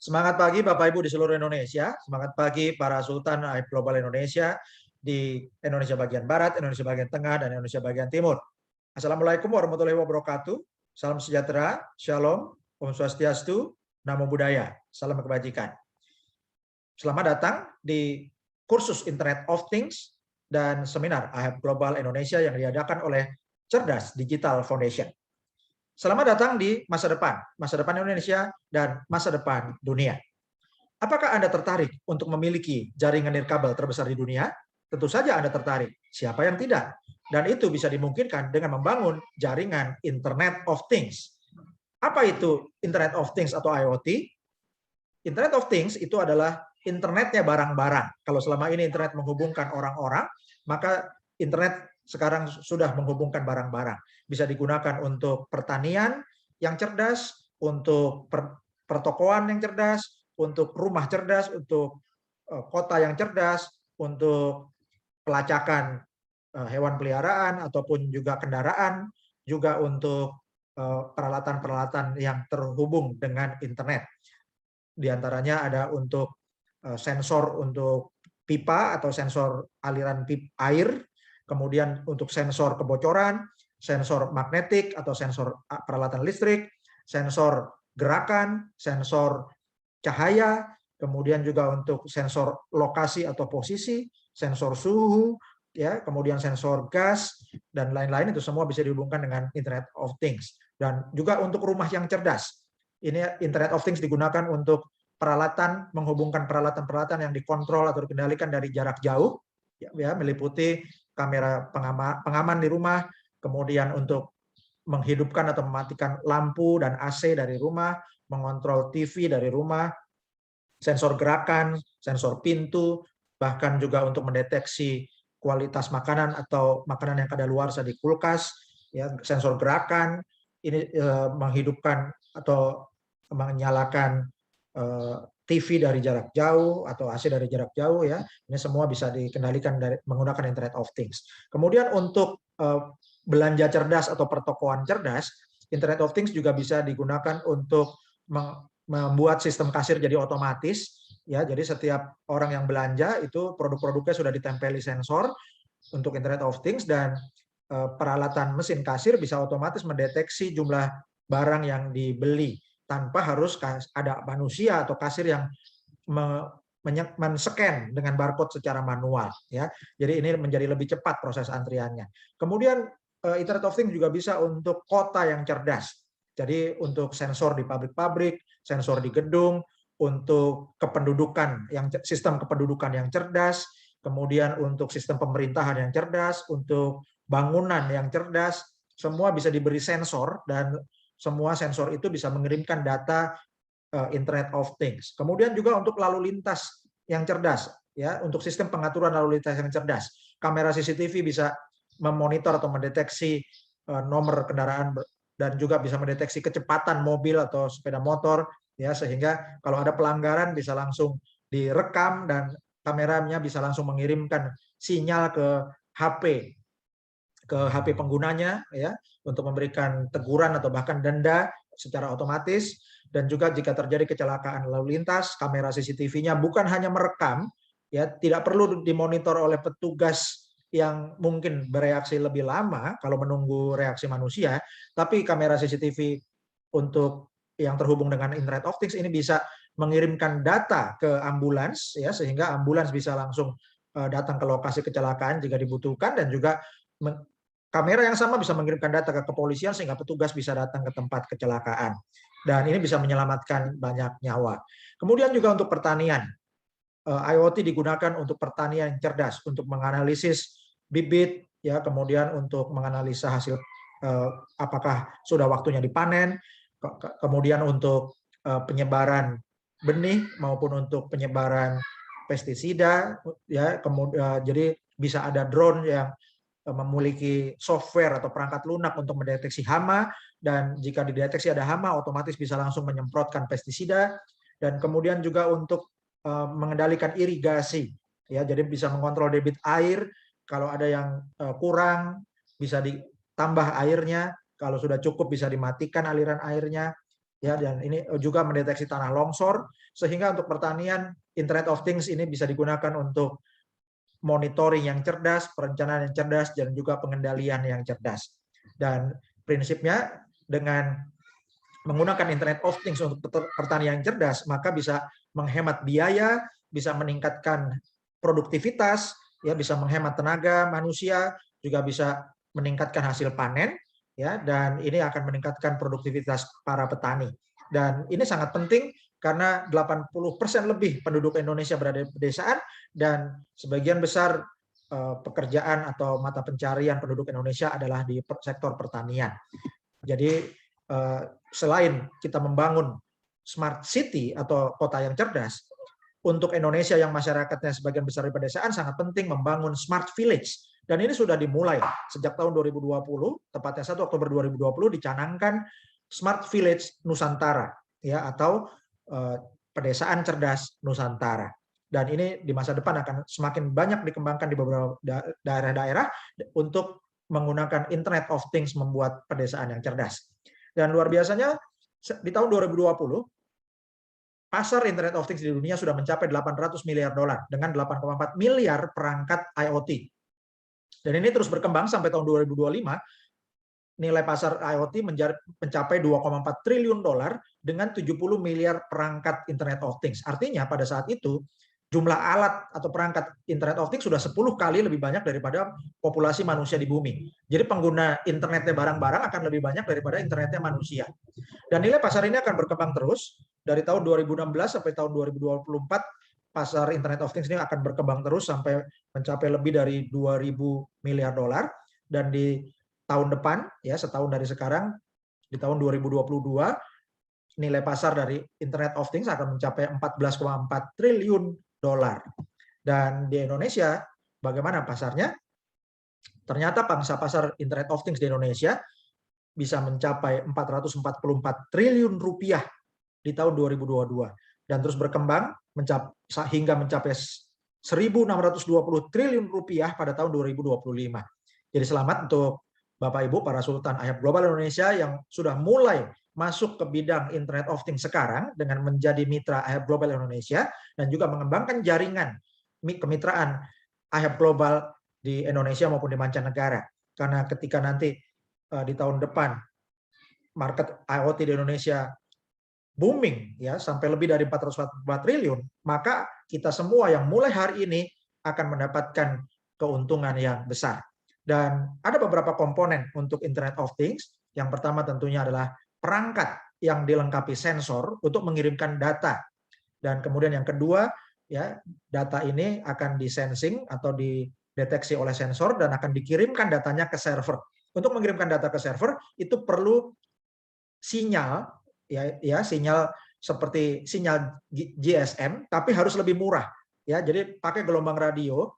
Semangat pagi Bapak Ibu di seluruh Indonesia, semangat pagi para Sultan AIB Global Indonesia di Indonesia bagian Barat, Indonesia bagian Tengah, dan Indonesia bagian Timur. Assalamualaikum warahmatullahi wabarakatuh, salam sejahtera, shalom, om swastiastu, namo buddhaya, salam kebajikan. Selamat datang di kursus Internet of Things dan seminar AIB Global Indonesia yang diadakan oleh Cerdas Digital Foundation. Selamat datang di masa depan Indonesia dan masa depan dunia. Apakah Anda tertarik untuk memiliki jaringan nirkabel terbesar di dunia? Tentu saja Anda tertarik. Siapa yang tidak? Dan itu bisa dimungkinkan dengan membangun jaringan Internet of Things. Apa itu Internet of Things atau IoT? Internet of Things itu adalah internetnya barang-barang. Kalau selama ini internet menghubungkan orang-orang, maka internet sekarang sudah menghubungkan barang-barang. Bisa digunakan untuk pertanian yang cerdas, untuk pertokoan yang cerdas, untuk rumah cerdas, untuk kota yang cerdas, untuk pelacakan hewan peliharaan ataupun juga kendaraan, juga untuk peralatan-peralatan yang terhubung dengan internet. Di antaranya ada untuk sensor untuk pipa atau sensor aliran air, kemudian untuk sensor kebocoran, sensor magnetik atau sensor peralatan listrik, sensor gerakan, sensor cahaya, kemudian juga untuk sensor lokasi atau posisi, sensor suhu, ya, kemudian sensor gas dan lain-lain. Itu semua bisa dihubungkan dengan Internet of Things. Dan juga untuk rumah yang cerdas. Ini Internet of Things digunakan untuk peralatan, menghubungkan peralatan-peralatan yang dikontrol atau dikendalikan dari jarak jauh, ya, meliputi kamera pengaman di rumah, kemudian untuk menghidupkan atau mematikan lampu dan AC dari rumah, mengontrol TV dari rumah, sensor gerakan, sensor pintu, bahkan juga untuk mendeteksi kualitas makanan atau makanan yang kadaluarsa di kulkas, ya, sensor gerakan, ini menghidupkan atau menyalakan TV dari jarak jauh atau AC dari jarak jauh, ya. Ini semua bisa dikendalikan dari menggunakan Internet of Things. Kemudian untuk belanja cerdas atau pertokoan cerdas, Internet of Things juga bisa digunakan untuk membuat sistem kasir jadi otomatis, ya. Jadi setiap orang yang belanja itu produk-produknya sudah ditempeli sensor untuk Internet of Things, dan peralatan mesin kasir bisa otomatis mendeteksi jumlah barang yang dibeli tanpa harus ada manusia atau kasir yang men-scan dengan barcode secara manual, ya. Jadi ini menjadi lebih cepat proses antriannya. Kemudian Internet of Things juga bisa untuk kota yang cerdas. Jadi untuk sensor di pabrik-pabrik, sensor di gedung, untuk kependudukan yang sistem kependudukan yang cerdas, kemudian untuk sistem pemerintahan yang cerdas, untuk bangunan yang cerdas, semua bisa diberi sensor dan semua sensor itu bisa mengirimkan data Internet of Things. Kemudian juga untuk lalu lintas yang cerdas, ya, untuk sistem pengaturan lalu lintas yang cerdas. Kamera CCTV bisa memonitor atau mendeteksi nomor kendaraan dan juga bisa mendeteksi kecepatan mobil atau sepeda motor, ya, sehingga kalau ada pelanggaran bisa langsung direkam dan kameranya bisa langsung mengirimkan sinyal ke HP penggunanya, ya, untuk memberikan teguran atau bahkan denda secara otomatis. Dan juga jika terjadi kecelakaan lalu lintas, kamera CCTV-nya bukan hanya merekam, ya, tidak perlu dimonitor oleh petugas yang mungkin bereaksi lebih lama kalau menunggu reaksi manusia, tapi kamera CCTV untuk yang terhubung dengan Internet of Things ini bisa mengirimkan data ke ambulans, ya, sehingga ambulans bisa langsung datang ke lokasi kecelakaan jika dibutuhkan, dan juga kamera yang sama bisa mengirimkan data ke kepolisian sehingga petugas bisa datang ke tempat kecelakaan. Dan ini bisa menyelamatkan banyak nyawa. Kemudian juga untuk pertanian, IoT digunakan untuk pertanian yang cerdas, untuk menganalisis bibit, ya, kemudian untuk menganalisa hasil apakah sudah waktunya dipanen, kemudian untuk penyebaran benih maupun untuk penyebaran pestisida, ya. Kemudian jadi bisa ada drone yang memiliki software atau perangkat lunak untuk mendeteksi hama, dan jika dideteksi ada hama otomatis bisa langsung menyemprotkan pestisida. Dan kemudian juga untuk mengendalikan irigasi, ya, jadi bisa mengontrol debit air, kalau ada yang kurang bisa ditambah airnya, kalau sudah cukup bisa dimatikan aliran airnya, ya, dan ini juga mendeteksi tanah longsor, sehingga untuk pertanian Internet of Things ini bisa digunakan untuk monitoring yang cerdas, perencanaan yang cerdas, dan juga pengendalian yang cerdas. Dan prinsipnya dengan menggunakan Internet of Things untuk pertanian yang cerdas, maka bisa menghemat biaya, bisa meningkatkan produktivitas, ya, bisa menghemat tenaga manusia, juga bisa meningkatkan hasil panen, ya, dan ini akan meningkatkan produktivitas para petani. Dan ini sangat penting karena 80% lebih penduduk Indonesia berada di pedesaan, dan sebagian besar pekerjaan atau mata pencarian penduduk Indonesia adalah di sektor pertanian. Jadi selain kita membangun smart city atau kota yang cerdas, untuk Indonesia yang masyarakatnya sebagian besar di pedesaan sangat penting membangun smart village. Dan ini sudah dimulai sejak tahun 2020, tepatnya 1 Oktober 2020 dicanangkan Smart Village Nusantara, ya, atau pedesaan cerdas Nusantara. Dan ini di masa depan akan semakin banyak dikembangkan di beberapa daerah-daerah untuk menggunakan Internet of Things membuat pedesaan yang cerdas. Dan luar biasanya di tahun 2020 pasar Internet of Things di dunia sudah mencapai 800 miliar dolar dengan 8,4 miliar perangkat IoT. Dan ini terus berkembang sampai tahun 2025, nilai pasar IoT mencapai 2,4 triliun dolar dengan 70 miliar perangkat Internet of Things. Artinya pada saat itu jumlah alat atau perangkat Internet of Things sudah 10 kali lebih banyak daripada populasi manusia di bumi. Jadi pengguna internetnya barang-barang akan lebih banyak daripada internetnya manusia. Dan nilai pasar ini akan berkembang terus dari tahun 2016 sampai tahun 2024. Pasar Internet of Things ini akan berkembang terus sampai mencapai lebih dari 2.000 miliar dolar, dan di tahun depan, ya, setahun dari sekarang, di tahun 2022 nilai pasar dari Internet of Things akan mencapai 14,4 triliun dolar. Dan di Indonesia bagaimana pasarnya? Ternyata pangsa pasar Internet of Things di Indonesia bisa mencapai 444 triliun rupiah di tahun 2022 dan terus berkembang hingga mencapai 1.620 triliun rupiah pada tahun 2025. Jadi selamat untuk Bapak Ibu para Sultan IHAP Global Indonesia yang sudah mulai masuk ke bidang Internet of Things sekarang dengan menjadi mitra IHAP Global Indonesia dan juga mengembangkan jaringan kemitraan IHAP Global di Indonesia maupun di mancanegara. Karena ketika nanti di tahun depan market IoT di Indonesia booming, ya, sampai lebih dari 444 triliun, maka kita semua yang mulai hari ini akan mendapatkan keuntungan yang besar. Dan ada beberapa komponen untuk Internet of Things. Yang pertama tentunya adalah perangkat yang dilengkapi sensor untuk mengirimkan data. Dan kemudian yang kedua, ya, data ini akan disensing atau dideteksi oleh sensor dan akan dikirimkan datanya ke server. Untuk mengirimkan data ke server itu perlu sinyal, ya, sinyal seperti sinyal GSM, tapi harus lebih murah, ya. Jadi pakai gelombang radio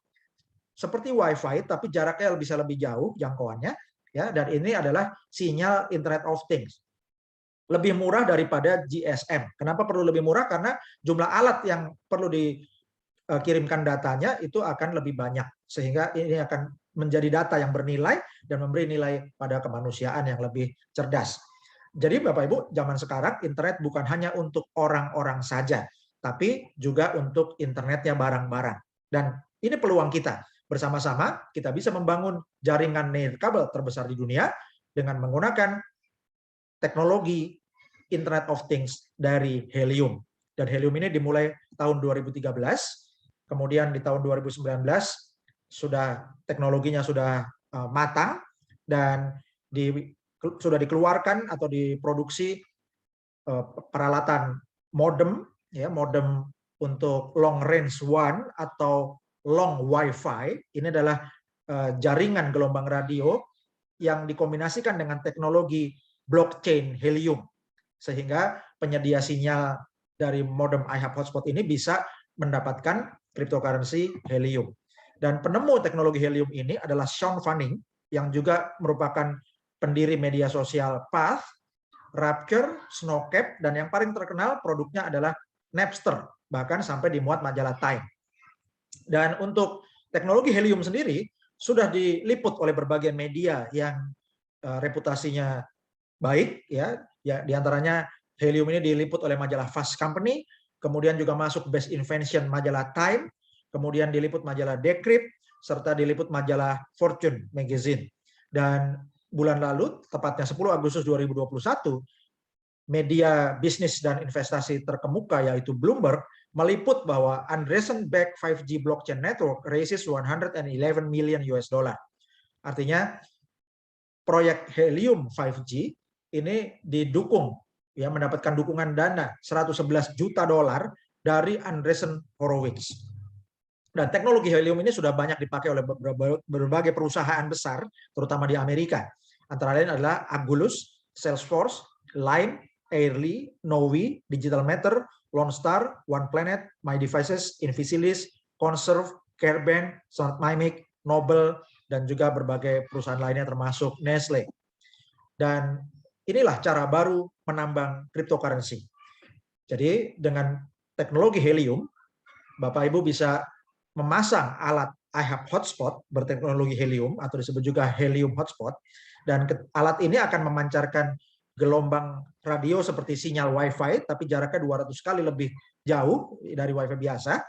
seperti WiFi, tapi jaraknya bisa lebih jauh jangkauannya, ya. Dan ini adalah sinyal Internet of Things, lebih murah daripada GSM. Kenapa perlu lebih murah? Karena jumlah alat yang perlu dikirimkan datanya itu akan lebih banyak, sehingga ini akan menjadi data yang bernilai dan memberi nilai pada kemanusiaan yang lebih cerdas. Jadi Bapak Ibu, zaman sekarang internet bukan hanya untuk orang-orang saja, tapi juga untuk internetnya barang-barang. Dan ini peluang kita. Bersama-sama kita bisa membangun jaringan nirkabel terbesar di dunia dengan menggunakan teknologi Internet of Things dari helium. Dan helium ini dimulai tahun 2013, kemudian di tahun 2019 teknologinya sudah matang dan sudah dikeluarkan atau diproduksi peralatan modem, ya, modem untuk long range WAN atau long WiFi. Ini adalah jaringan gelombang radio yang dikombinasikan dengan teknologi blockchain helium, sehingga penyedia sinyal dari modem IHAP hotspot ini bisa mendapatkan cryptocurrency helium. Dan penemu teknologi helium ini adalah Sean Fanning, yang juga merupakan pendiri media sosial Path, Rapture, Snowcap, dan yang paling terkenal produknya adalah Napster, bahkan sampai dimuat majalah Time. Dan untuk teknologi helium sendiri sudah diliput oleh berbagai media yang reputasinya baik, ya diantaranya Helium ini diliput oleh majalah Fast Company, kemudian juga masuk Best Invention majalah Time, kemudian diliput majalah Decrypt, serta diliput majalah Fortune Magazine. Dan bulan lalu, tepatnya 10 Agustus 2021, media bisnis dan investasi terkemuka yaitu Bloomberg meliput bahwa Andreessen-backed 5G blockchain network raises 111 million US dollar. Artinya proyek Helium 5G ini didukung, ya, mendapatkan dukungan dana 111 juta dolar dari Andreessen Horowitz. Dan teknologi helium ini sudah banyak dipakai oleh berbagai perusahaan besar, terutama di Amerika. Antara lain adalah Agulus, Salesforce, Line, Airly, Novi, Digital Matter, Lone Star, One Planet, My Devices, Invisilis, Conserve, Carebank, Mimic, Nobel, dan juga berbagai perusahaan lainnya termasuk Nestle. Dan inilah cara baru menambang cryptocurrency. Jadi dengan teknologi helium, Bapak Ibu bisa memasang alat IHAB hotspot berteknologi helium atau disebut juga helium hotspot, dan alat ini akan memancarkan gelombang radio seperti sinyal Wi-Fi tapi jaraknya 200 kali lebih jauh dari Wi-Fi biasa,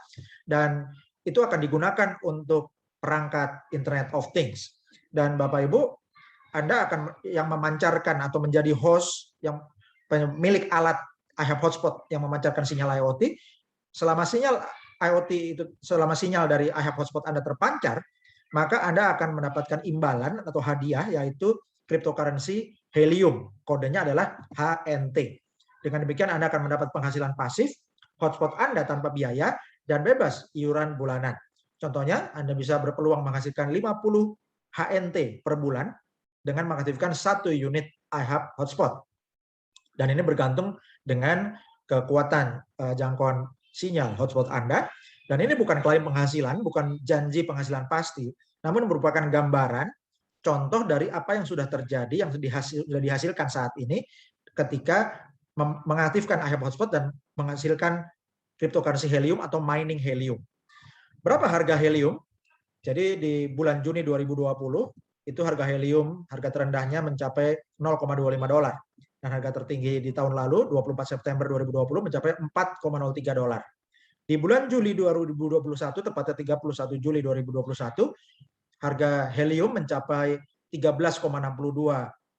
dan itu akan digunakan untuk perangkat Internet of Things. Dan Bapak Ibu, Anda akan yang memancarkan atau menjadi host yang pemilik alat IHAB hotspot yang memancarkan sinyal IoT. Selama sinyal IoT itu, selama sinyal dari IHAB hotspot Anda terpancar, maka Anda akan mendapatkan imbalan atau hadiah yaitu cryptocurrency helium. Kodenya adalah HNT. Dengan demikian Anda akan mendapat penghasilan pasif hotspot Anda tanpa biaya dan bebas iuran bulanan. Contohnya, Anda bisa berpeluang menghasilkan 50 HNT per bulan dengan mengaktifkan 1 unit IHAB hotspot. Dan ini bergantung dengan kekuatan jangkauan sinyal hotspot Anda, dan ini bukan klaim penghasilan, bukan janji penghasilan pasti, namun merupakan gambaran contoh dari apa yang sudah terjadi, yang sudah dihasilkan saat ini ketika mengaktifkan IHAB hotspot dan menghasilkan cryptocurrency helium atau mining helium. Berapa harga helium? Jadi di bulan Juni 2020 itu harga helium, harga terendahnya mencapai 0,25 dolar. Dan harga tertinggi di tahun lalu, 24 September 2020, mencapai 4,03 dolar. Di bulan Juli 2021, tepatnya 31 Juli 2021, harga helium mencapai 13,62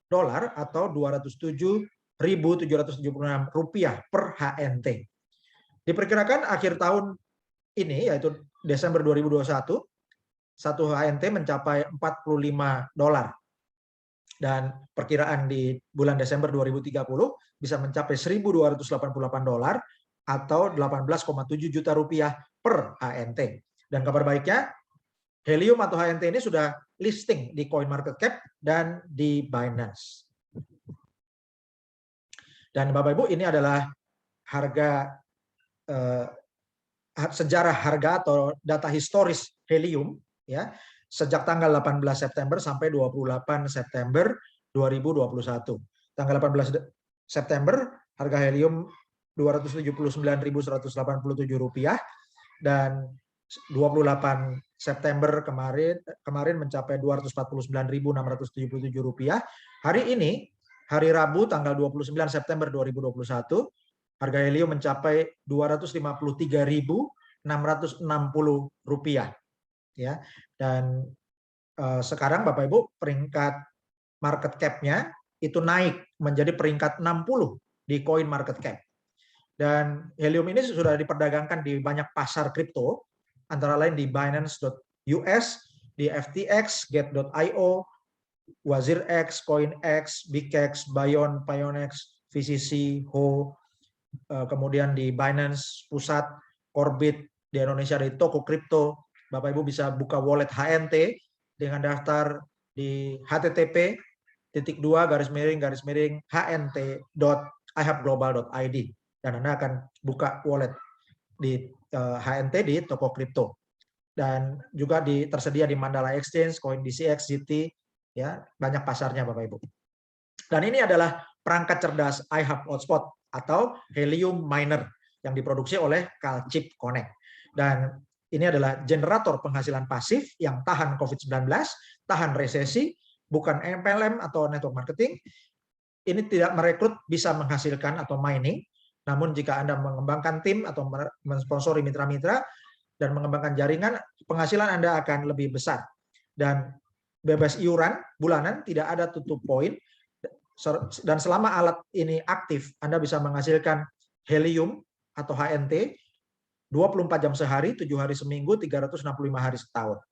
dolar atau 207.776 rupiah per HNT. Diperkirakan akhir tahun ini, yaitu Desember 2021, satu HNT mencapai 45 dolar. Dan perkiraan di bulan Desember 2030 bisa mencapai 1.288 dolar atau 18,7 juta rupiah per HNT. Dan kabar baiknya, helium atau HNT ini sudah listing di CoinMarketCap dan di Binance. Dan Bapak Ibu, ini adalah harga sejarah harga atau data historis helium, ya, sejak tanggal 18 September sampai 28 September 2021. Tanggal 18 September harga helium Rp279.187 dan 28 September kemarin mencapai Rp249.677. Hari ini, hari Rabu tanggal 29 September 2021, harga helium mencapai Rp253.660. Ya, dan sekarang Bapak Ibu, peringkat market cap-nya itu naik menjadi peringkat 60 di CoinMarketCap. Dan helium ini sudah diperdagangkan di banyak pasar kripto, antara lain di Binance.us, di FTX, Get.io, WazirX, CoinX, BigX, Bion, Pionex, VCC, Ho, kemudian di Binance Pusat, Orbit, di Indonesia di Toko Kripto. Bapak Ibu bisa buka wallet HNT dengan daftar di http://hnt.ihabglobal.id, dan Anda akan buka wallet di HNT di toko kripto. Dan juga tersedia di Mandala Exchange, CoinDCX, GT, ya, banyak pasarnya Bapak Ibu. Dan ini adalah perangkat cerdas IHAB hotspot atau helium miner yang diproduksi oleh Calchip Connect. Dan ini adalah generator penghasilan pasif yang tahan COVID-19, tahan resesi, bukan MLM atau network marketing, ini tidak merekrut bisa menghasilkan atau mining, namun jika Anda mengembangkan tim atau mensponsori mitra-mitra dan mengembangkan jaringan, penghasilan Anda akan lebih besar. Dan bebas iuran bulanan, tidak ada tutup poin. Dan selama alat ini aktif, Anda bisa menghasilkan helium atau HNT 24 jam sehari, 7 hari seminggu, 365 hari setahun.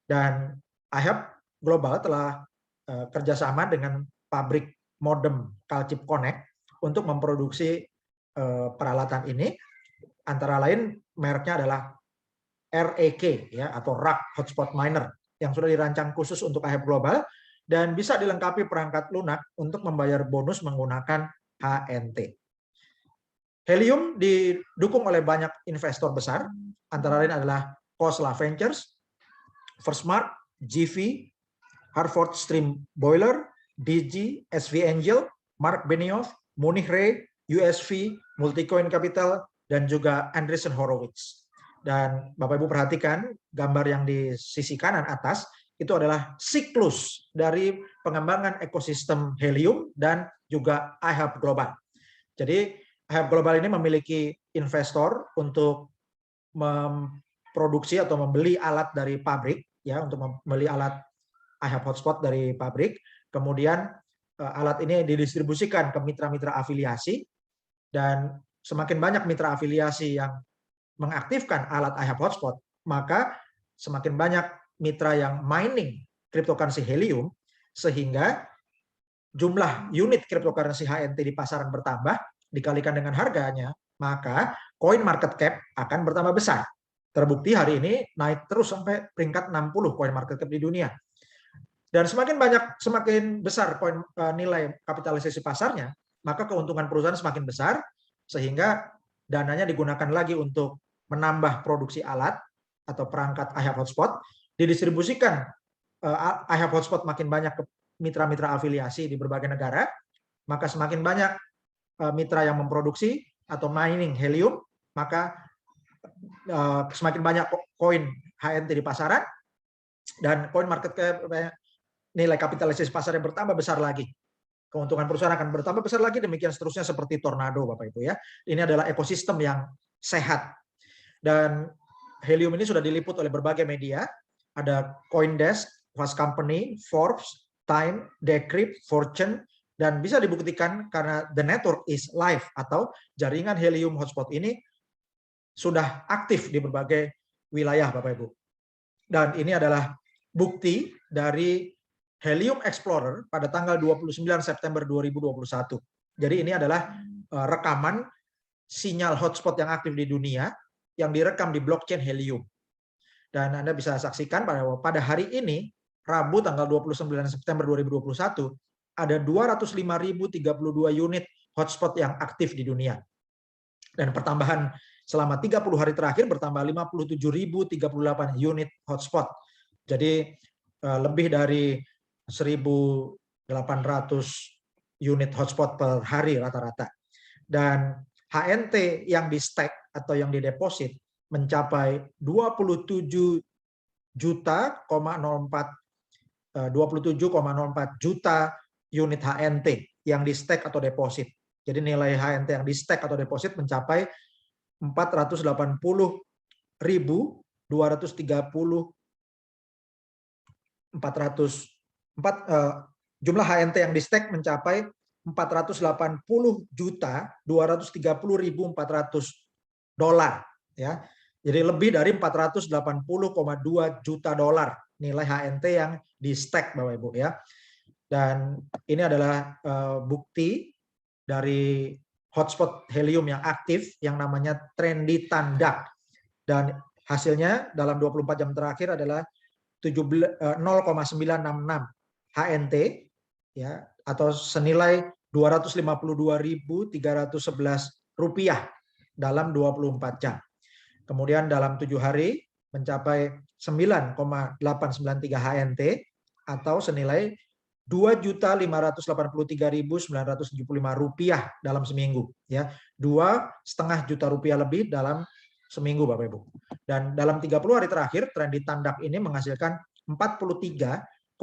Dan IHAB Global telah kerjasama dengan pabrik modem Calchip Connect untuk memproduksi peralatan ini, antara lain mereknya adalah REK ya, atau Rack Hotspot Miner, yang sudah dirancang khusus untuk IHAB Global dan bisa dilengkapi perangkat lunak untuk membayar bonus menggunakan HNT. Helium didukung oleh banyak investor besar, antara lain adalah Khosla Ventures, Firstmark, GV, Hartford Stream Boiler, DG, SV Angel, Mark Benioff, Munich Re, USV, Multicoin Capital, dan juga Andreessen Horowitz. Dan Bapak Ibu perhatikan gambar yang di sisi kanan atas itu adalah siklus dari pengembangan ekosistem helium dan juga IHAB Global. Jadi IHAB Global ini memiliki investor untuk memproduksi atau membeli alat dari pabrik, ya, untuk membeli alat IHAB Hotspot dari pabrik. Kemudian alat ini didistribusikan ke mitra-mitra afiliasi, dan semakin banyak mitra afiliasi yang mengaktifkan alat IHAB Hotspot, maka semakin banyak mitra yang mining cryptocurrency helium, sehingga jumlah unit cryptocurrency HNT di pasaran bertambah, dikalikan dengan harganya, maka coin market cap akan bertambah besar. Terbukti hari ini naik terus sampai peringkat 60 coin market cap di dunia. Dan semakin besar nilai kapitalisasi pasarnya, maka keuntungan perusahaan semakin besar, sehingga dananya digunakan lagi untuk menambah produksi alat atau perangkat IHAB Hotspot, didistribusikan IHAB Hotspot makin banyak ke mitra-mitra afiliasi di berbagai negara, maka semakin banyak mitra yang memproduksi atau mining helium, maka semakin banyak koin HNT di pasaran, dan koin market cap, nilai kapitalisasi pasarnya bertambah besar lagi. Keuntungan perusahaan akan bertambah besar lagi, demikian seterusnya seperti tornado, Bapak Ibu ya. Ini adalah ekosistem yang sehat. Dan helium ini sudah diliput oleh berbagai media, ada CoinDesk, Fast Company, Forbes, Time, Decrypt, Fortune, dan bisa dibuktikan karena the network is live atau jaringan helium hotspot ini sudah aktif di berbagai wilayah, Bapak Ibu. Dan ini adalah bukti dari Helium Explorer pada tanggal 29 September 2021. Jadi ini adalah rekaman sinyal hotspot yang aktif di dunia yang direkam di blockchain Helium. Dan Anda bisa saksikan pada hari ini, Rabu tanggal 29 September 2021, ada 205.032 unit hotspot yang aktif di dunia. Dan pertambahan selama 30 hari terakhir bertambah 57.038 unit hotspot. Jadi lebih dari 1.800 unit hotspot per hari rata-rata. Dan HNT yang di stake atau yang dideposit mencapai 27,04 juta unit HNT yang di stake atau deposit. Jadi nilai HNT yang di stake atau deposit mencapai 480.400 jumlah HNT yang di stake mencapai 480.230.400 dolar, ya. Jadi lebih dari 480,2 juta dolar nilai HNT yang di stake, Bapak Ibu ya. Dan ini adalah bukti dari hotspot helium yang aktif yang namanya Trendy Tandak. Dan hasilnya dalam 24 jam terakhir adalah 0,966 HNT ya, atau senilai Rp252.311 dalam 24 jam. Kemudian dalam 7 hari mencapai 9,893 HNT atau senilai Rp2.583.975 dalam seminggu ya. Rp2,5 juta lebih dalam seminggu, Bapak Ibu. Dan dalam 30 hari terakhir Trendy Tandak ini menghasilkan 43,438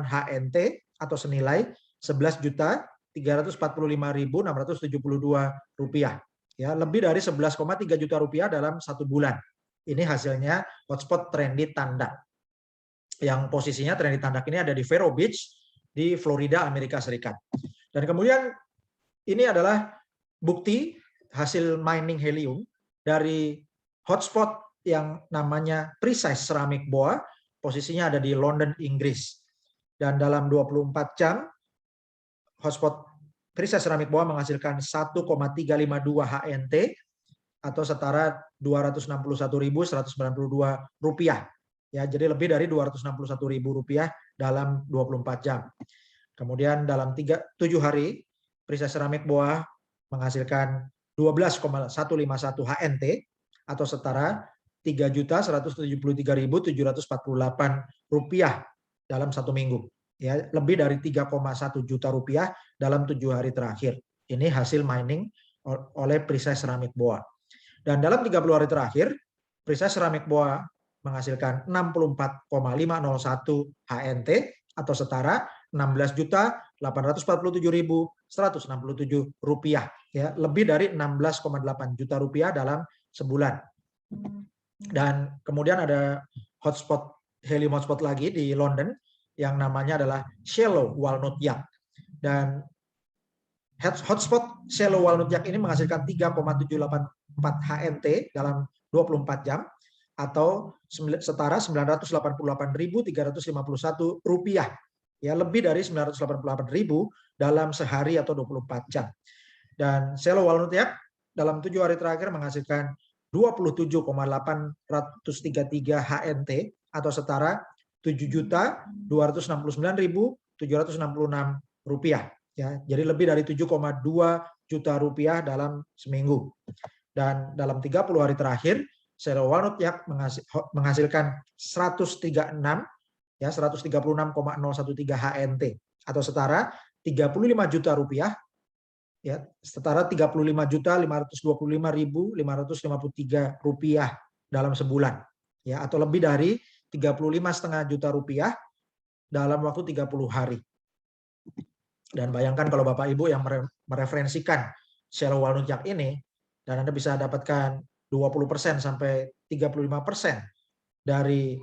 HNT atau senilai 11.345.672 ya, lebih dari 11,3 juta rupiah dalam 1 bulan. Ini hasilnya hotspot trendy tandak. Yang posisinya trendy tandak ini ada di Vero Beach di Florida, Amerika Serikat. Dan kemudian ini adalah bukti hasil mining helium dari hotspot yang namanya Precise Ceramic Boa, posisinya ada di London, Inggris. Dan dalam 24 jam, hotspot Precise Ceramic Boa menghasilkan 1,352 HNT atau setara Rp261.192. Ya, jadi lebih dari Rp261.000 dalam 24 jam. Kemudian dalam 7 hari, Precise Ceramic Boa menghasilkan 12,151 HNT atau setara Rp3.173.748 dalam 1 minggu. Ya, lebih dari 3,1 juta rupiah dalam 7 hari terakhir. Ini hasil mining oleh Precise Ceramic Boa. Dan dalam 30 hari terakhir, Precise Ceramic Boa menghasilkan 64,501 HNT atau setara Rp16.847.167 ya, lebih dari 16,8 juta rupiah dalam sebulan. Dan kemudian ada hotspot helium hotspot lagi di London yang namanya adalah Shallow Walnut Yak. Dan hotspot Shallow Walnut Yak ini menghasilkan 3,784 HNT dalam 24 jam atau setara Rp988.351 ya, lebih dari 988.000 dalam sehari atau 24 jam. Dan Shallow Walnut Yak dalam 7 hari terakhir menghasilkan 27,833 HNT atau setara Rp7.269.766 ya. Jadi lebih dari 7,2 juta rupiah dalam seminggu. Dan dalam 30 hari terakhir Shallow Walnut Yak menghasilkan 136 ya 136,013 HNT atau setara 35 juta rupiah ya, setara Rp35.525.553 dalam sebulan ya, atau lebih dari 35,5 juta rupiah dalam waktu 30 hari. Dan bayangkan kalau Bapak Ibu yang mereferensikan Shallow Walnut Yak ini, dan Anda bisa dapatkan 20% sampai 35% dari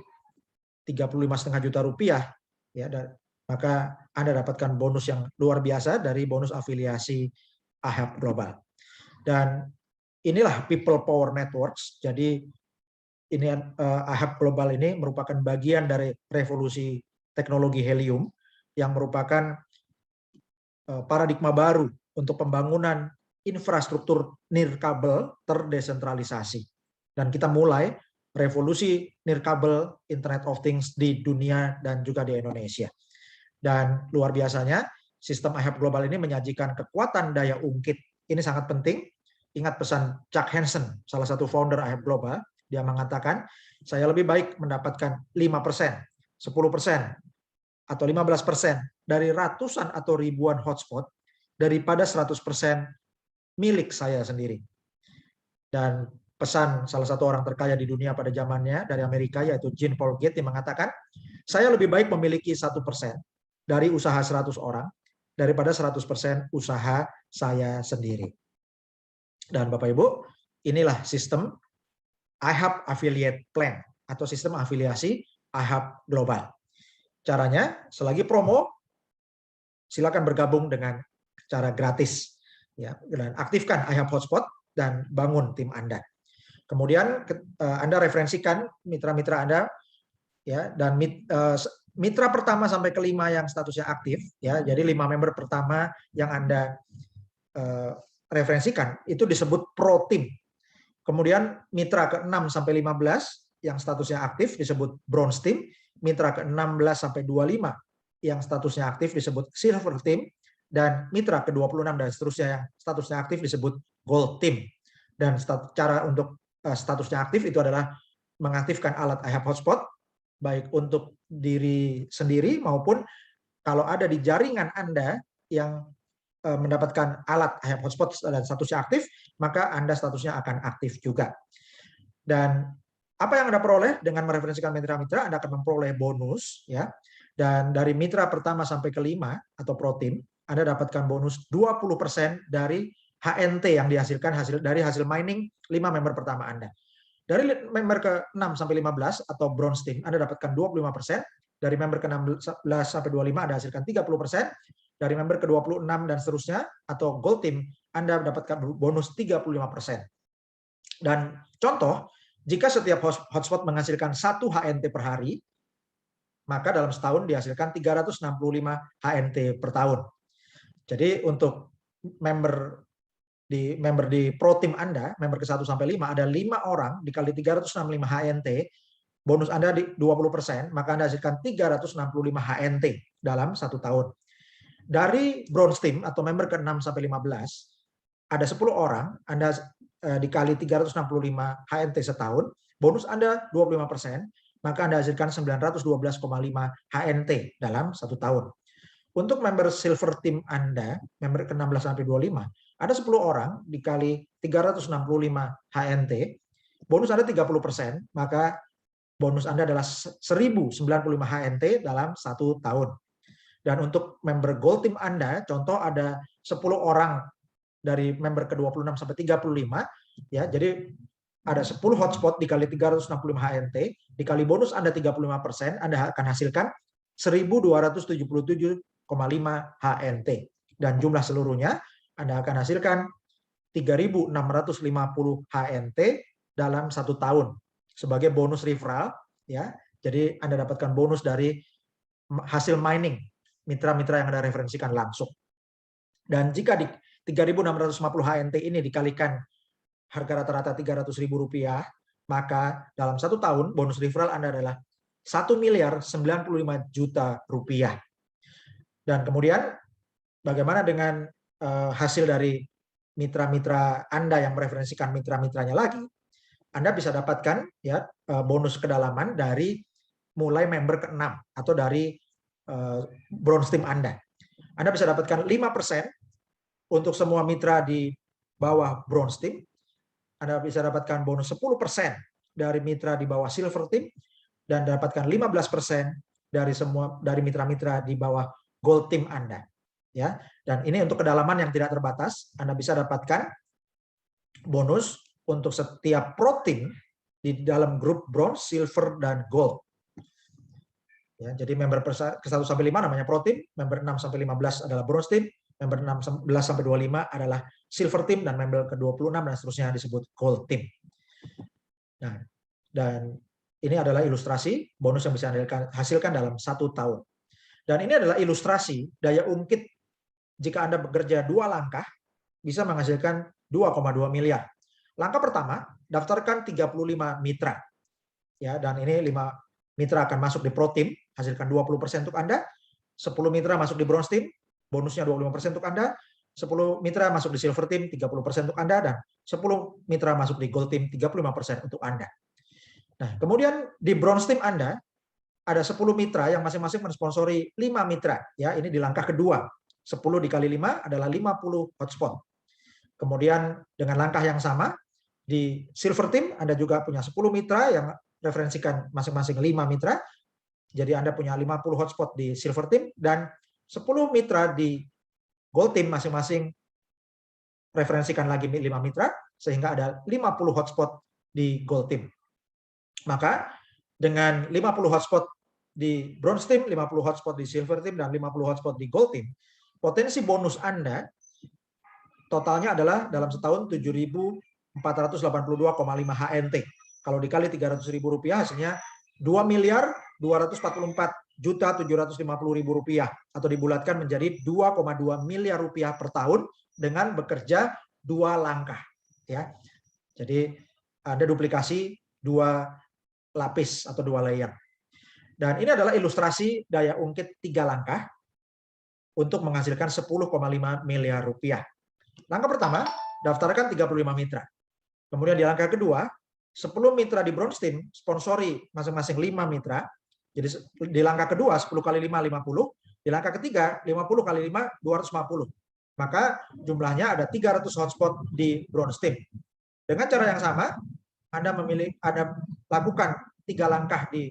35,5 juta rupiah ya, dan maka Anda dapatkan bonus yang luar biasa dari bonus afiliasi AHAP Global. Dan inilah People Power Networks. Jadi ini AHAP Global ini merupakan bagian dari revolusi teknologi helium yang merupakan paradigma baru untuk pembangunan infrastruktur nirkabel terdesentralisasi. Dan kita mulai revolusi nirkabel Internet of Things di dunia dan juga di Indonesia. Dan luar biasanya, sistem AHAP Global ini menyajikan kekuatan daya ungkit. Ini sangat penting. Ingat pesan Chuck Hansen, salah satu founder AHAP Global, dia mengatakan, saya lebih baik mendapatkan 5%, 10%, atau 15% dari ratusan atau ribuan hotspot daripada 100% milik saya sendiri. Dan pesan salah satu orang terkaya di dunia pada zamannya dari Amerika, yaitu Jean Paul Gates, yang mengatakan, saya lebih baik memiliki 1% dari usaha 100 orang daripada 100% usaha saya sendiri. Dan Bapak Ibu, inilah sistem AHAP Affiliate Plan atau sistem afiliasi AHAP Global. Caranya, selagi promo, silakan bergabung dengan cara gratis, ya, dan aktifkan AHAP Hotspot dan bangun tim Anda. Kemudian Anda referensikan mitra-mitra Anda, ya, dan mitra pertama sampai kelima yang statusnya aktif, ya, jadi 5 member pertama yang Anda referensikan itu disebut Pro Team. Kemudian mitra ke-6 sampai 15 yang statusnya aktif disebut Bronze Team, mitra ke-16 sampai 25 yang statusnya aktif disebut Silver Team, dan mitra ke-26 dan seterusnya yang statusnya aktif disebut Gold Team. Dan cara untuk statusnya aktif itu adalah mengaktifkan alat AHAP Hotspot baik untuk diri sendiri maupun kalau ada di jaringan Anda yang mendapatkan alat AHAP Hotspot dan statusnya aktif, maka Anda statusnya akan aktif juga. Dan apa yang Anda peroleh dengan mereferensikan mitra-mitra, Anda akan memperoleh bonus, ya. Dan dari mitra pertama sampai kelima atau Pro Team, Anda dapatkan bonus 20% dari HNT yang dihasilkan dari hasil mining 5 member pertama Anda. Dari member ke-6 sampai 15 atau bronze team, Anda dapatkan 25%. Dari member ke-16 sampai 25 Anda hasilkan 30%. Dari member ke-26 dan seterusnya atau gold team, Anda mendapatkan bonus 35%. Dan contoh, jika setiap hotspot menghasilkan 1 HNT per hari, maka dalam setahun dihasilkan 365 HNT per tahun. Jadi untuk member di pro team Anda, member ke-1 sampai 5, ada 5 orang dikali 365 HNT, bonus Anda di 20%, maka Anda hasilkan 365 HNT dalam 1 tahun. Dari bronze team atau member ke-6 sampai 15, ada 10 orang, Anda dikali 365 HNT setahun, bonus Anda 25%, maka Anda hasilkan 912,5 HNT dalam 1 tahun. Untuk member silver team Anda, member ke-16 sampai 25, ada 10 orang dikali 365 HNT, bonus Anda 30%, maka bonus Anda adalah 1095 HNT dalam 1 tahun. Dan untuk member gold team Anda, contoh ada 10 orang dari member ke-26 sampai 35, ya. Jadi ada 10 hotspot dikali 365 HNT, dikali bonus Anda 35%, Anda akan hasilkan 1277,5 HNT. Dan jumlah seluruhnya Anda akan hasilkan 3.650 HNT dalam 1 tahun sebagai bonus referral, ya. Jadi Anda dapatkan bonus dari hasil mining mitra-mitra yang Anda referensikan langsung. Dan jika di 3.650 HNT ini dikalikan harga rata-rata Rp300.000, maka dalam 1 tahun bonus referral Anda adalah Rp1.095.000.000. Dan kemudian bagaimana dengan hasil dari mitra-mitra Anda yang mereferensikan mitra-mitranya lagi? Anda bisa dapatkan ya bonus kedalaman dari mulai member ke-6 atau dari bronze team Anda. Anda bisa dapatkan 5% untuk semua mitra di bawah bronze team. Anda bisa dapatkan bonus 10% dari mitra di bawah silver team dan dapatkan 15% dari mitra-mitra di bawah gold team Anda. Ya, dan ini untuk kedalaman yang tidak terbatas. Anda bisa dapatkan bonus untuk setiap pro team di dalam grup bronze, silver, dan gold. Ya, jadi member ke-1 sampai 5 namanya pro team, member 6 sampai 15 adalah bronze team, member 16 sampai 25 adalah silver team, dan member ke-26 dan seterusnya disebut gold team. Nah, dan ini adalah ilustrasi bonus yang bisa Anda hasilkan dalam 1 tahun. Dan ini adalah ilustrasi daya ungkit jika Anda bekerja 2 langkah bisa menghasilkan 2,2 miliar. Langkah pertama, daftarkan 35 mitra. Ya, dan ini 5 mitra akan masuk di pro team, hasilkan 20% untuk Anda. 10 mitra masuk di bronze team, bonusnya 25% untuk Anda. 10 mitra masuk di silver team, 30% untuk Anda, dan 10 mitra masuk di gold team, 35% untuk Anda. Nah, kemudian di bronze team Anda ada 10 mitra yang masing-masing mensponsori 5 mitra. Ya, ini di langkah kedua. 10 dikali 5 adalah 50 hotspot. Kemudian dengan langkah yang sama, di silver team Anda juga punya 10 mitra yang referensikan masing-masing 5 mitra. Jadi Anda punya 50 hotspot di silver team dan 10 mitra di gold team masing-masing referensikan lagi 5 mitra sehingga ada 50 hotspot di gold team. Maka dengan 50 hotspot di bronze team, 50 hotspot di silver team, dan 50 hotspot di gold team, potensi bonus Anda totalnya adalah dalam setahun 7.482,5 HNT. Kalau dikali Rp300.000 hasilnya Rp2.244.750.000 atau dibulatkan menjadi Rp2,2 miliar per tahun dengan bekerja 2 langkah. Ya, jadi ada duplikasi 2 lapis atau 2 layer. Dan ini adalah ilustrasi daya ungkit 3 langkah untuk menghasilkan Rp10,5 miliar. Langkah pertama, daftarkan 35 mitra. Kemudian di langkah kedua, 10 mitra di bronze team sponsori masing-masing 5 mitra. Jadi di langkah kedua 10 kali 5 50, di langkah ketiga 50 kali 5 250. Maka jumlahnya ada 300 hotspot di bronze team. Dengan cara yang sama, Anda lakukan 3 langkah di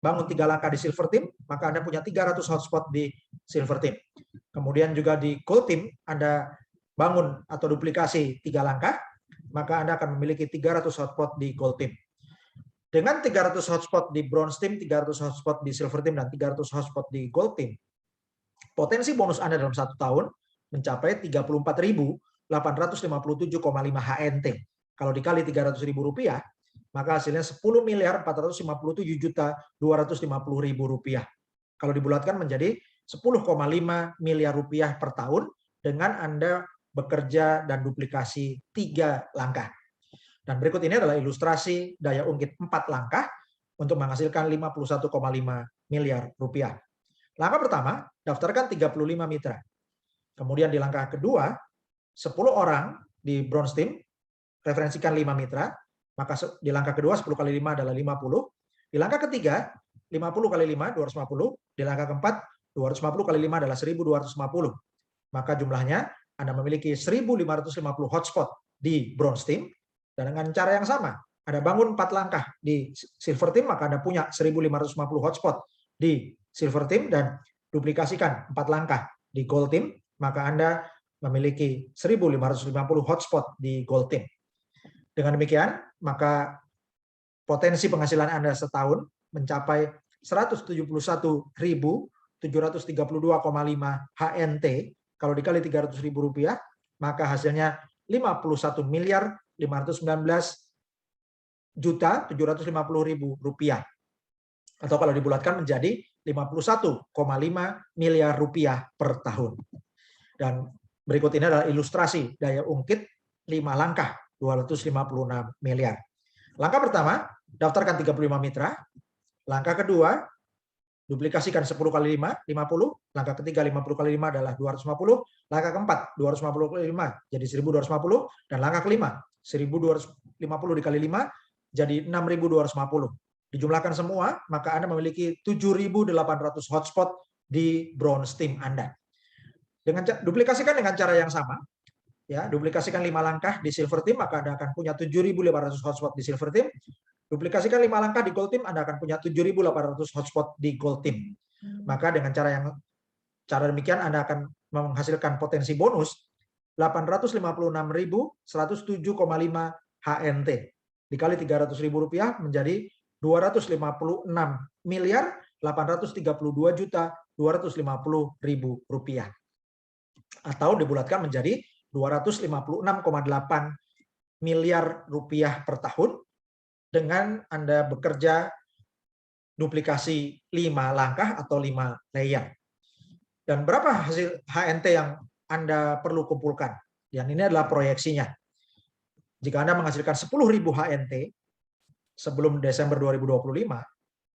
bangun 3 langkah di Silver Team, maka Anda punya 300 hotspot di Silver Team. Kemudian juga di Gold Team, Anda bangun atau duplikasi 3 langkah, maka Anda akan memiliki 300 hotspot di Gold Team. Dengan 300 hotspot di Bronze Team, 300 hotspot di Silver Team, dan 300 hotspot di Gold Team, potensi bonus Anda dalam 1 tahun mencapai 34.857,5 HNT. Kalau dikali 300.000 rupiah, maka hasilnya 10.457.250.000 rupiah. Kalau dibulatkan menjadi 10,5 miliar rupiah per tahun dengan Anda bekerja dan duplikasi 3 langkah. Dan berikut ini adalah ilustrasi daya ungkit 4 langkah untuk menghasilkan 51,5 miliar rupiah. Langkah pertama, daftarkan 35 mitra. Kemudian di langkah kedua, 10 orang di Bronze Team, referensikan 5 mitra, maka di langkah kedua 10 kali 5 adalah 50. Di langkah ketiga 50 kali 5 250. Di langkah keempat 250 kali 5 adalah 1250. Maka jumlahnya Anda memiliki 1550 hotspot di Bronze Team, dan dengan cara yang sama Anda bangun 4 langkah di Silver Team, maka Anda punya 1550 hotspot di Silver Team, dan duplikasikan 4 langkah di Gold Team, maka Anda memiliki 1550 hotspot di Gold Team. Dengan demikian, maka potensi penghasilan Anda setahun mencapai 171.732,5 HNT. Kalau dikali 300.000 rupiah, maka hasilnya 51.519.750.000 rupiah. Atau kalau dibulatkan menjadi 51,5 miliar rupiah per tahun. Dan berikut ini adalah ilustrasi daya ungkit 5 langkah 256 miliar. Langkah pertama, daftarkan 35 mitra. Langkah kedua, duplikasikan 10 kali 5, 50. Langkah ketiga 50 kali 5 adalah 250. Langkah keempat 250 kali 5 jadi 1250. Dan langkah kelima 1250 dikali 5 jadi 6250. Dijumlahkan semua, maka Anda memiliki 7.800 hotspot di Bronze Team Anda. Duplikasikan dengan cara yang sama. Ya, duplikasikan 5 langkah di Silver Team, maka Anda akan punya 7.500 hotspot di Silver Team. Duplikasikan 5 langkah di Gold Team, Anda akan punya 7.800 hotspot di Gold Team. Maka dengan cara demikian Anda akan menghasilkan potensi bonus 856.107,5 HNT. Dikali 300.000 rupiah menjadi 254.832.250.000 rupiah. Atau dibulatkan menjadi 256,8 miliar rupiah per tahun dengan Anda bekerja duplikasi 5 langkah atau 5 layer. Dan berapa hasil HNT yang Anda perlu kumpulkan? Dan ini adalah proyeksinya. Jika Anda menghasilkan 10.000 HNT sebelum Desember 2025,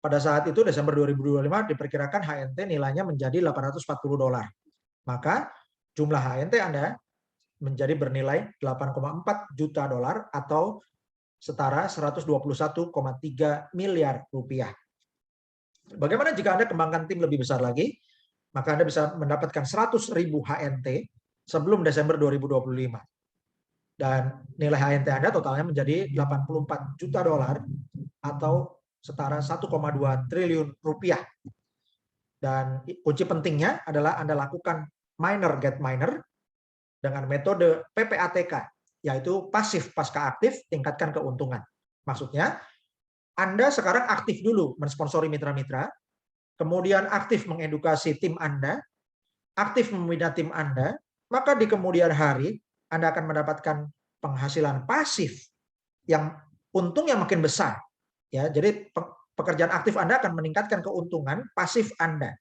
pada saat itu Desember 2025 diperkirakan HNT nilainya menjadi $840. Maka jumlah HNT Anda menjadi bernilai $8,4 juta atau setara 121,3 miliar rupiah. Bagaimana jika Anda kembangkan tim lebih besar lagi? Maka Anda bisa mendapatkan 100.000 HNT sebelum Desember 2025. Dan nilai HNT Anda totalnya menjadi $84 juta atau setara 1,2 triliun rupiah. Dan kunci pentingnya adalah Anda lakukan miner get miner dengan metode PPATK, yaitu pasif pasca aktif tingkatkan keuntungan. Maksudnya, Anda sekarang aktif dulu mensponsori mitra-mitra, kemudian aktif mengedukasi tim Anda, aktif membina tim Anda, maka di kemudian hari Anda akan mendapatkan penghasilan pasif yang untungnya makin besar. Ya, jadi pekerjaan aktif Anda akan meningkatkan keuntungan pasif Anda.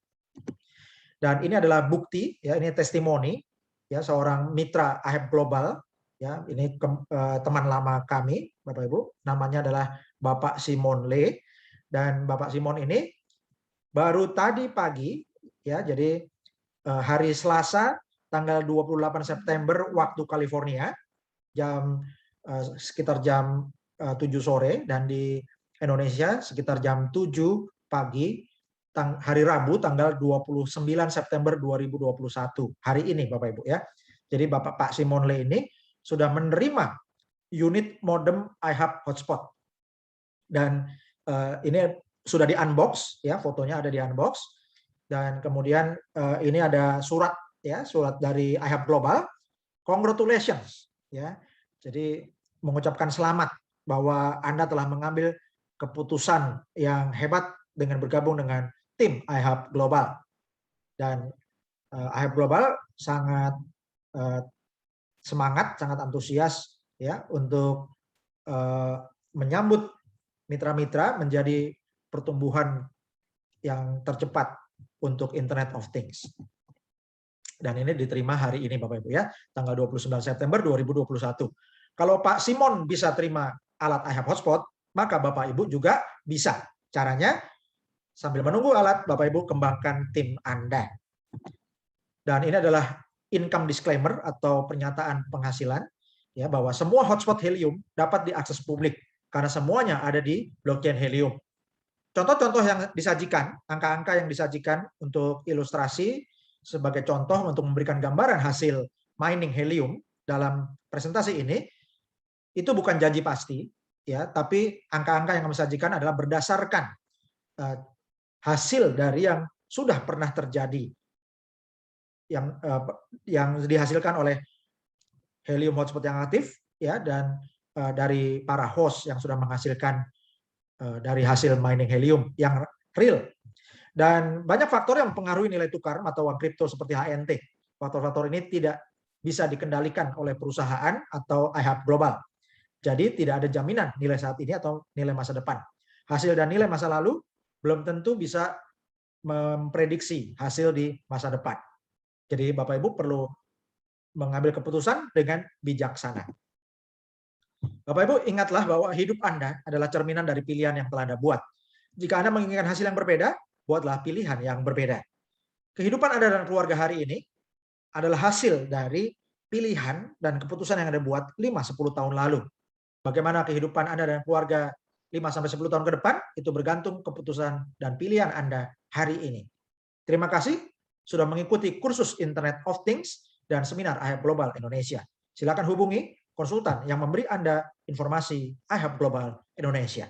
Dan ini adalah bukti, ya, ini testimoni, ya, seorang mitra AHEB Global, ya, ini teman lama kami, Bapak Ibu, namanya adalah Bapak Simon Lee, dan Bapak Simon ini baru tadi pagi, ya, jadi hari Selasa tanggal 28 September waktu California, sekitar jam 7 sore, dan di Indonesia sekitar jam 7 pagi, hari Rabu tanggal 29 September 2021. Hari ini Bapak Ibu, ya. Jadi Pak Simon Lee ini sudah menerima unit modem iHub hotspot. Dan ini sudah di unbox ya, fotonya ada di unbox. Dan kemudian ini ada surat ya, surat dari iHub Global. Congratulations ya. Jadi mengucapkan selamat bahwa Anda telah mengambil keputusan yang hebat dengan bergabung dengan tim iHub Global. Dan iHub Global sangat semangat, sangat antusias ya untuk menyambut mitra-mitra menjadi pertumbuhan yang tercepat untuk Internet of Things. Dan ini diterima hari ini Bapak Ibu ya, tanggal 29 September 2021. Kalau Pak Simon bisa terima alat iHub Hotspot, maka Bapak Ibu juga bisa. Caranya sambil menunggu alat, Bapak Ibu kembangkan tim Anda. Dan ini adalah income disclaimer atau pernyataan penghasilan ya, bahwa semua hotspot Helium dapat diakses publik karena semuanya ada di blockchain Helium. Contoh-contoh yang disajikan, angka-angka yang disajikan untuk ilustrasi sebagai contoh untuk memberikan gambaran hasil mining Helium dalam presentasi ini, itu bukan janji pasti, ya, tapi angka-angka yang kami sajikan adalah berdasarkan hasil dari yang sudah pernah terjadi, yang dihasilkan oleh Helium hotspot yang aktif, ya, dan dari para host yang sudah menghasilkan dari hasil mining Helium yang real. Dan banyak faktor yang mempengaruhi nilai tukar mata uang kripto seperti HNT. Faktor-faktor ini tidak bisa dikendalikan oleh perusahaan atau iHub Global. Jadi tidak ada jaminan nilai saat ini atau nilai masa depan. Hasil dan nilai masa lalu belum tentu bisa memprediksi hasil di masa depan. Jadi Bapak Ibu perlu mengambil keputusan dengan bijaksana. Bapak Ibu ingatlah bahwa hidup Anda adalah cerminan dari pilihan yang telah Anda buat. Jika Anda menginginkan hasil yang berbeda, buatlah pilihan yang berbeda. Kehidupan Anda dan keluarga hari ini adalah hasil dari pilihan dan keputusan yang Anda buat 5-10 tahun lalu. Bagaimana kehidupan Anda dan keluarga 5-10 tahun ke depan, itu bergantung keputusan dan pilihan Anda hari ini. Terima kasih sudah mengikuti kursus Internet of Things dan seminar iHub Global Indonesia. Silakan hubungi konsultan yang memberi Anda informasi iHub Global Indonesia.